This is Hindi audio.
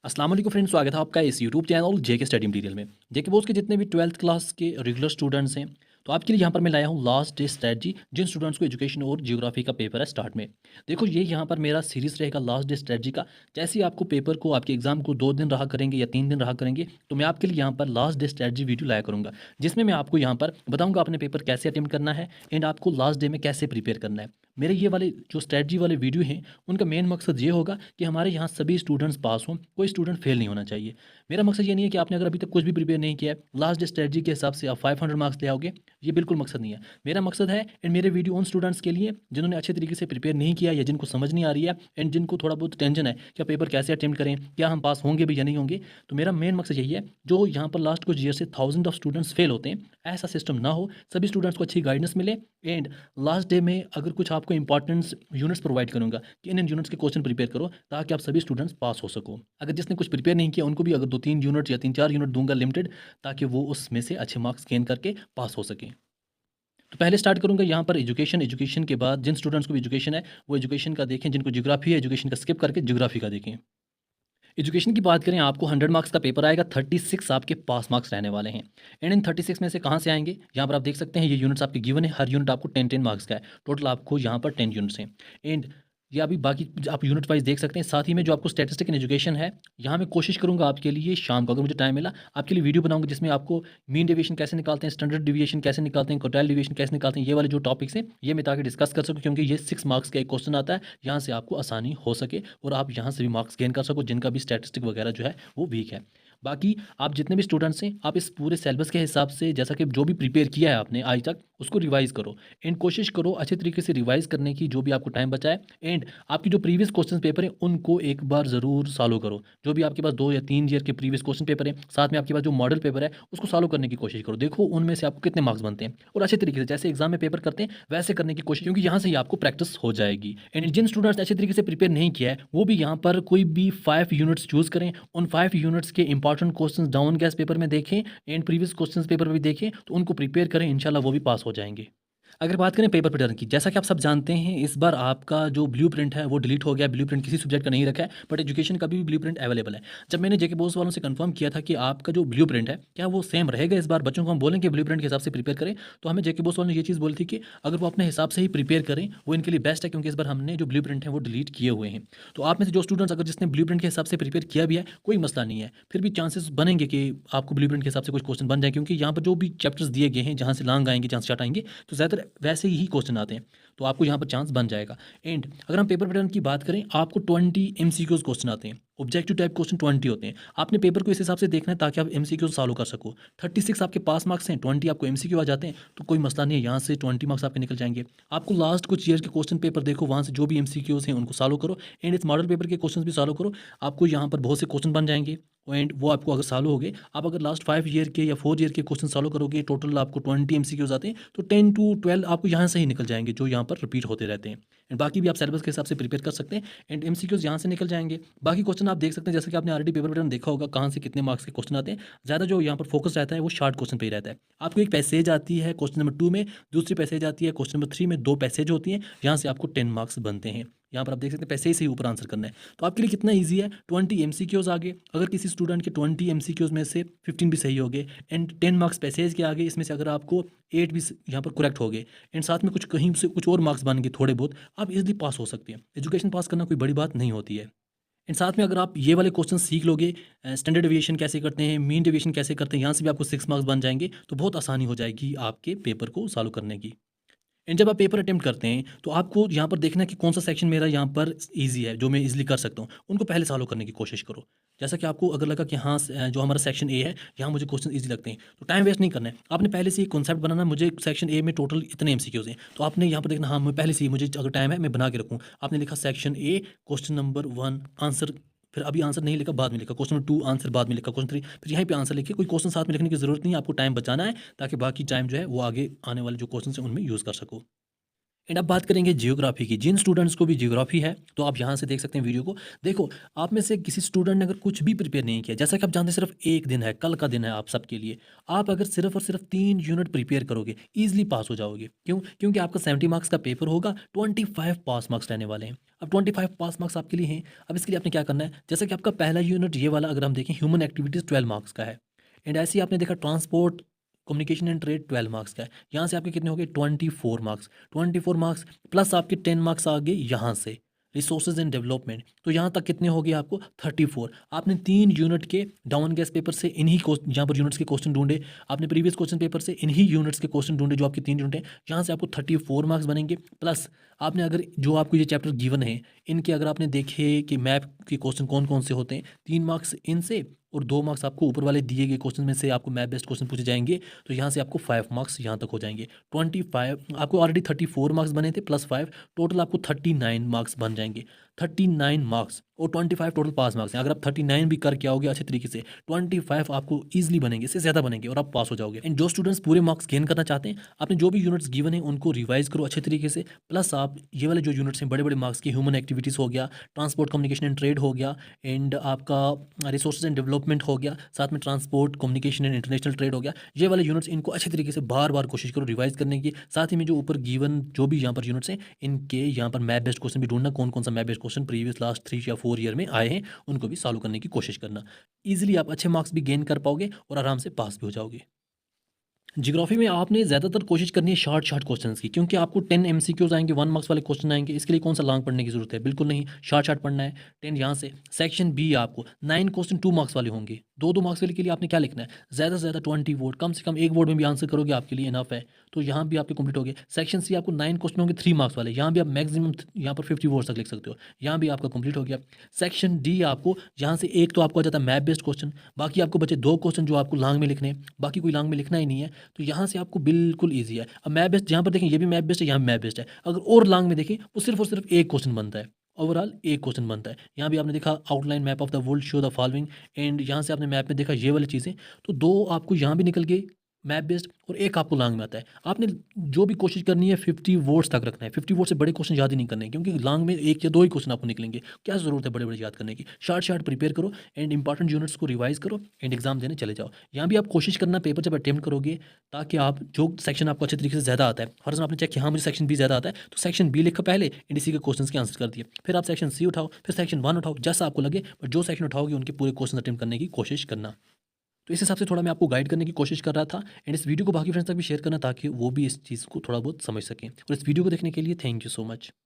अस्सलाम वालेकुम फ्रेंड्स, स्वागत है आपका इस यूट्यूब चैनल जेके स्टडी मटीरियल में। जेके बोस के जितने भी 12th क्लास के रेगुलर स्टूडेंट्स हैं, तो आपके लिए यहाँ पर मैं लाया हूँ लास्ट डे स्ट्रेटजी, जिन स्टूडेंट्स को एजुकेशन और जियोग्राफी का पेपर है स्टार्ट में। देखो, ये यहाँ पर मेरा सीरीज़ रहेगा लास्ट डे स्ट्रेटजी का। जैसे ही आपको पेपर को, आपके एग्जाम को 2 दिन रहा करेंगे या 3 दिन रहा करेंगे, तो मैं आपके लिए यहाँ पर लास्ट डे स्ट्रेटजी वीडियो लाया करूँगा, जिसमें मैं आपको यहाँ पर बताऊँगा अपने पेपर कैसे अटेम्प्ट करना है एंड आपको लास्ट डे में कैसे प्रिपेयर करना है। मेरे ये वाले जो स्ट्रेटजी वाले वीडियो हैं, उनका मेन मकसद ये होगा कि हमारे यहाँ सभी स्टूडेंट्स पास हों, कोई स्टूडेंट फेल नहीं होना चाहिए। मेरा मकसद ये नहीं है कि आपने अगर अभी तक कुछ भी प्रिपेयर नहीं किया है, लास्ट डे स्ट्रेटजी के हिसाब से आप 500 मार्क्स ले आओगे, ये बिल्कुल मकसद नहीं है। मेरा मकसद है एंड मेरे वीडियो उन स्टूडेंट्स के लिए जिन्होंने अच्छे तरीके से प्रिपेयर नहीं किया या जिनको समझ नहीं आ रही है एंड जिनको थोड़ा बहुत टेंशन है क्या पेपर कैसे अटेम्प्ट करें, क्या हम पास होंगे भी या नहीं होंगे। तो मेरा मेन मकसद यही है, जो यहाँ पर लास्ट कुछ ईयर से थाउजेंड ऑफ स्टूडेंट्स फेल होते हैं, ऐसा सिस्टम ना हो, सभी स्टूडेंट्स को अच्छी गाइडेंस मिले एंड लास्ट डे में अगर कुछ आपको इंपॉर्टेंट्स यूनिट्स प्रोवाइड करूँगा कि इन यूनिट्स के क्वेश्चन प्रिपेयर करो, ताकि आप सभी स्टूडेंट्स पास हो सको। अगर जिसने कुछ प्रिपेयर नहीं किया उनको भी अगर 2-3 यूनिट या 3-4 यूनिट दूंगा लिमिटेड, ताकि वो उसमें से अच्छे मार्क्स गेन करके पास हो सकें। तो पहले स्टार्ट करूँगा यहाँ पर एजुकेशन के बाद जिन स्टूडेंट्स को भी एजुकेशन है वो एजुकेशन का देखें, जिनको ज्योग्राफी है एजुकेशन का स्किप करके ज्योग्राफी का देखें। एजुकेशन की बात करें, आपको 100 मार्क्स का पेपर आएगा, 36 आपके पास मार्क्स रहने वाले हैं। एंड इन 36 में से कहाँ से आएंगे, यहाँ पर आप देख सकते हैं ये यूनिट्स आपके गिवन है, हर यूनिट आपको 10-10 मार्क्स का है। टोटल आपको यहाँ पर 10 यूनिट्स हैं एंड ये अभी बाकी आप यूनिट वाइज देख सकते हैं। साथ ही में जो आपको स्टैटिस्टिक इन एजुकेशन है, यहाँ मैं कोशिश करूँगा आपके लिए शाम को, अगर मुझे टाइम मिला, आपके लिए वीडियो बनाऊंगा जिसमें आपको मीन डेविएशन कैसे निकालते हैं, स्टैंडर्ड डिविएशन कैसे निकालते हैं, क्वार्टाइल डिविएशन कैसे निकालते हैं, ये वाले जो टॉपिक्स हैं ये मैं ताकि डिस्कस कर सकूँ, क्योंकि ये 6 मार्क्स का एक क्वेश्चन आता है, यहाँ से आपको आसानी हो सके और आप यहाँ से भी मार्क्स गेन कर सको जिनका भी स्टैटिस्टिक वगैरह जो है वो वीक है। बाकी आप जितने भी स्टूडेंट्स हैं, आप इस पूरे सिलेबस के हिसाब से, जैसा कि जो भी प्रिपेयर किया है आपने आज तक, उसको रिवाइज करो एंड कोशिश करो अच्छे तरीके से रिवाइज करने की, जो भी आपको टाइम बचा है। एंड आपकी जो प्रीवियस क्वेश्चन पेपर है उनको एक बार ज़रूर सॉल्व करो। जो भी आपके पास 2 या 3 ईयर के प्रीवियस क्वेश्चन पेपर है, साथ में आपके पास जो मॉडल पेपर है, उसको सॉल्व करने की कोशिश करो। देखो उनमें से आपको कितने मार्क्स बनते हैं और अच्छे तरीके से जैसे एग्जाम में पेपर करते हैं वैसे करने की कोशिश, क्योंकि यहाँ से ही आपको प्रैक्टिस हो जाएगी। एंड जिन स्टूडेंट्स अच्छे तरीके से प्रिपेयर नहीं किया है, वो भी यहाँ पर कोई भी 5 यूनिट्स चूज़ करें, उन 5 यूनिट्स के important question down gas paper में देखें एंड प्रीवियस क्वेश्चन पेपर भी देखें, तो उनको प्रिपेयर करें, इंशाल्लाह वो भी पास हो जाएंगे। अगर बात करें पेपर पैटर्न की, जैसा कि आप सब जानते हैं, इस बार आपका जो ब्लूप्रिंट है वो डिलीट हो गया। ब्लूप्रिंट किसी सब्जेक्ट का नहीं रखा है, बट एजुकेशन का भी ब्लूप्रिंट अवेलेबल है। जब मैंने जेके बोस वालों से कंफर्म किया था कि आपका जो ब्लूप्रिंट है क्या वो सेम रहेगा, इस बार बच्चों को हम बोलें कि ब्लूप्रिंट के हिसाब से प्रिपेयर करें, तो हमें जेके बोस वालों ने ये चीज़ बोली थी कि अगर वो अपने हिसाब से ही प्रिपेयर करें वो इनके लिए बेस्ट है, क्योंकि इस बार हमने जो ब्लूप्रिंट है वो डिलीट किए हुए हैं। तो आप में से जो स्टूडेंट्स अगर जिसने ब्लूप्रिंट के हिसाब से प्रिपेयर किया भी है, कोई मसला नहीं है, फिर भी चांसेस बनेंगे कि आपको ब्लूप्रिंट के हिसाब से कुछ क्वेश्चन बन जाए, क्योंकि यहाँ पर जो भी चैप्टर्स दिए गए हैं, जहाँ से लॉन्ग आएंगे, जहाँ से शॉर्ट आएंगे, तो ज़्यादातर वैसे ही क्वेश्चन आते हैं, तो आपको यहाँ पर चांस बन जाएगा। एंड अगर हम पेपर पैटर्न की बात करें, आपको 20 एमसीक्यूज क्वेश्चन आते हैं, ऑब्जेक्टिव टाइप क्वेश्चन 20 होते हैं। आपने पेपर को इस हिसाब से देखना है ताकि आप एमसीक्यू सॉल्व कर सको। 36 आपके पास मार्क्स हैं, 20 आपको एमसीक्यू आ जाते हैं, तो कोई मसला नहीं है, यहाँ से 20 मार्क्स आपके निकल जाएंगे। आपको लास्ट कुछ ईयर के क्वेश्चन पेपर देखो, वहाँ से जो भी एमसीक्यूज हैं उनको सॉल्व करो एंड इस मॉडल पेपर के क्वेश्चन भी सॉल्व करो। आपको यहाँ पर बहुत से क्वेश्चन बन जाएंगे एंड वो आपको अगर सॉल्व हो गए, आप अगर लास्ट 5 ईयर के या 4 ईयर के क्वेश्चन सॉल्व करोगे, टोटल आपको 20 एमसीक्यूज आते हैं, तो 10 to 12 आपको यहाँ से ही निकल जाएंगे, जो यहाँ पर रिपीट होते रहते हैं। एंड बाकी भी आप सिलेबस के हिसाब से प्रिपेयर कर सकते हैं एंड एमसीक्यूज यहाँ से निकल जाएंगे। बाकी क्वेश्चन आप देख सकते हैं, जैसे कि आपने ऑलरेडी पेपर पैटर्न देखा होगा, कहाँ से कितने मार्क्स के क्वेश्चन आते हैं। ज़्यादा जो यहाँ पर फोकस रहता है वो शॉर्ट क्वेश्चन पे ही रहता है। आपको एक पैसेज आती है क्वेश्चन नंबर 2 में, दूसरी पैसेज आती है क्वेश्चन नंबर 3 में, 2 पैसेज होती हैं, यहाँ से आपको 10 मार्क्स बनते हैं। यहाँ पर आप देख सकते हैं पैसे से ही ऊपर आंसर करना है, तो आपके लिए कितना इजी है। 20 एमसीक्यूज आगे, अगर किसी स्टूडेंट के 20 एमसीक्यूज में से 15 भी सही हो गए एंड 10 मार्क्स पैसेज के आगे, इसमें से अगर आपको 8 भी यहाँ पर करेक्ट हो गए एंड साथ में कुछ कहीं से कुछ और मार्क्स बन गए थोड़े बहुत, आप इजीली पास हो सकते हैं। एजुकेशन पास करना कोई बड़ी बात नहीं होती है। एंड साथ में अगर आप ये वाले क्वेश्चन सीख लोगे, स्टैंडर्ड डेविएशन कैसे करते हैं, मीन डेविएशन कैसे करते हैं, यहाँ से भी आपको 6 मार्क्स बन जाएंगे, तो बहुत आसानी हो जाएगी आपके पेपर को सॉल्व करने की। एंड जब आप पेपर अटेम्प्ट करते हैं, तो आपको यहाँ पर देखना है कि कौन सा सेक्शन मेरा यहाँ पर ईजी है, जो मैं ईजिली कर सकता हूँ, उनको पहले सॉल्व करने की कोशिश करो। जैसा कि आपको अगर लगा कि हाँ जो हमारा सेक्शन ए है, यहाँ मुझे क्वेश्चन ईजी लगते हैं, तो टाइम वेस्ट नहीं करना है। आपने पहले से ही कॉन्सेप्ट बनाना, मुझे सेक्शन ए में टोटल इतने एमसीक्यूज हैं, तो आपने यहाँ पर देखना, हाँ मैं पहले से ही, मुझे अगर टाइम है मैं बना के रखूँ। आपने लिखा section A question number 1 answer, फिर अभी आंसर नहीं लिखा, बाद में लिखा क्वेश्चन नंबर 2 आंसर, बाद में लिखा क्वेश्चन 3, फिर यहीं पे आंसर लिखे। कोई क्वेश्चन साथ में लिखने की जरूरत नहीं है, आपको टाइम बचाना है ताकि बाकी टाइम जो है वो आगे आने वाले जो क्वेश्चन हैं उनमें यूज़ कर सको। एंड अब बात करेंगे जियोग्राफी की। जिन स्टूडेंट्स को भी जियोग्राफी है तो आप यहाँ से देख सकते हैं वीडियो को। देखो, आप में से किसी स्टूडेंट ने अगर कुछ भी प्रिपेयर नहीं किया, जैसा कि आप जानते हैं सिर्फ एक दिन है, कल का दिन है आप सबके लिए। आप अगर सिर्फ और सिर्फ 3 यूनिट प्रिपेयर करोगे, ईजिली पास हो जाओगे। क्यों? क्योंकि आपका 70 मार्क्स का पेपर होगा, 25 पास मार्क्स रहने वाले हैं। अब 25 पास मार्क्स आपके लिए हैं। अब इसके लिए आपने क्या करना है, जैसा कि आपका पहला यूनिट ये वाला अगर हम देखें, ह्यूमन एक्टिविटीज़ 12 मार्क्स का है। एंड ऐसे ही आपने देखा transport communication and trade 12 marks का है। यहाँ से आपके कितने हो गए, 24 मार्क्स। 24 मार्क्स प्लस आपके 10 मार्क्स आ गए यहाँ से रिसोर्सेज एंड डेवलपमेंट, तो यहाँ तक कितने हो गए आपको, 34। आपने 3 यूनिट के डाउन गैस पेपर से इन्हीं यहाँ पर यूनिट्स के क्वेश्चन ढूंढे। आपने प्रीवियस क्वेश्चन पेपर से इन्हीं यूनिट्स के क्वेश्चन ढूंढे जो आपके 3 यूनिट हैं। यहाँ से आपको 34 मार्क्स बनेंगे। प्लस आपने अगर जो आपको ये चैप्टर गिवन है, इनके अगर आपने देखे कि मैप के क्वेश्चन कौन कौन से होते हैं, 3 मार्क्स इनसे और 2 मार्क्स आपको ऊपर वाले दिए गए क्वेश्चन में से आपको मैप बेस्ड क्वेश्चन पूछे जाएंगे। तो यहाँ से आपको 5 मार्क्स यहाँ तक हो जाएंगे। 25 आपको ऑलरेडी 34 मार्क्स बने थे प्लस 5, टोटल आपको 39 मार्क्स बन जाएंगे। 39 मार्क्स और 25 टोटल पास मार्क्स हैं। अगर आप 39 भी करके आओगे अच्छे तरीके से, 25 आपको ईजिली बनेंगे, इससे ज़्यादा बनेंगे और आप पास हो जाओगे। एंड जो स्टूडेंट्स पूरे मार्क्स गेन करना चाहते हैं, आपने जो भी यूनिट्स गिवन है उनको रिवाइज करो अच्छे तरीके से। प्लस आप ये वाले जो यूनिट्स हैं बड़े बड़े मार्क्स की, ह्यूमन एक्टिविटीज़ हो गया, ट्रांसपोर्ट कम्युनिकेशन एंड ट्रेड हो गया, एंड आपका रिसोर्सेज एंड डेवलपमेंट हो गया, साथ में transport communication and international trade हो गया, ये वाले यूनिट्स इनको अच्छे तरीके से बार बार कोशिश करो रिवाइज करने की। साथ ही में जो ऊपर गिवन जो भी यहाँ पर यूनिट्स हैं, इनके यहाँ पर मैप बेस्ड क्वेश्चन भी ढूंढना, कौन कौन सा map based question previous last 3 या 4 ईयर में आए हैं, उनको भी सॉल्व करने की कोशिश करना। ईजिली आप अच्छे मार्क्स भी गेन कर पाओगे और आराम से पास भी हो जाओगे। ज्योग्राफी में आपने ज़्यादातर कोशिश करनी है शॉर्ट शॉर्ट क्वेश्चंस की, क्योंकि आपको 10 एमसीक्यूज आएंगे, 1 मार्क्स वाले क्वेश्चन आएंगे। इसके लिए कौन सा लॉन्ग पढ़ने की जरूरत है, बिल्कुल नहीं, शॉर्ट शॉर्ट पढ़ना है। 10 यहाँ से। सेक्शन बी आपको 9 क्वेश्चन 2 मार्क्स वाले होंगे। 2 मार्क्स वाले के लिए आपने क्या लिखना है, ज़्यादा से ज़्यादा 20 वर्ड, कम से कम एक वर्ड में भी आंसर करोगे आपके लिए इनफ है। तो यहाँ भी आपके कंप्लीट हो गए। सेक्शन सी आपको 9 क्वेश्चन होंगे 3 मार्क्स वाले, यहाँ भी आप मैक्सिमम यहाँ पर 50 वर्ड्स तक लिख सकते हो, यहाँ भी आपका कंप्लीट हो गया। सेक्शन डी आपको यहाँ से एक तो आपको आ जाता है मैप बेस्ड क्वेश्चन, बाकी आपको बचे 2 क्वेश्चन जो आपको लॉन्ग में लिखने हैं, बाकी कोई लॉन्ग में लिखना ही नहीं है। तो यहाँ से आपको बिल्कुल ईजी है। अब मैप बेस्ड यहाँ पर देखें, ये भी मैप बेस्ड है, यहाँ मैप बेस्ड है। अगर और लॉन्ग में देखें वो सिर्फ और सिर्फ एक क्वेश्चन बनता है, ओवरऑल एक क्वेश्चन बनता है। यहाँ भी आपने देखा outline map of the world show the following, and यहाँ से आपने मैप में देखा ये वाली चीज़ें। तो 2 आपको यहाँ भी निकल गए मैप बेस्ड, और एक आपको लॉन्ग में आता है। आपने जो भी कोशिश करनी है 50 वर्ड्स तक रखना है। 50 वर्ड से बड़े क्वेश्चन याद ही नहीं करने हैं, क्योंकि लॉन्ग में 1 या 2 ही क्वेश्चन आपको निकलेंगे। क्या ज़रूरत है बड़े बड़े याद करने की। शॉर्ट शॉर्ट प्रिपेयर करो एंड इंपॉर्टेंट यूनिट्स को रिवाइज करो एंड एग्जाम देने चले जाओ। यहाँ भी आप कोशिश करना पेपर जब अटेम्प्ट करोगे, ताकि आप जो सेक्शन आपको अच्छे तरीके से ज़्यादा आता है, फॉर आपने चेक किया हाँ मुझे सेक्शन बी ज़्यादा आता है, तो सेक्शन बी लिखा पहले एंड इसी के क्वेश्चन के आंसर कर दिए। फिर आप सेक्शन सी उठाओ, फिर सेक्शन 1 उठाओ, जैसा आपको लगे, बट जो सेक्शन उठाओगे उनके पूरे क्वेश्चन अटेम्प्ट करने की कोशिश करना। तो इस हिसाब से थोड़ा मैं आपको गाइड करने की कोशिश कर रहा था, एंड इस वीडियो को बाकी फ्रेंड्स तक भी शेयर करना, ताकि वो भी इस चीज़ को थोड़ा बहुत समझ सकें। और इस वीडियो को देखने के लिए थैंक यू सो मच।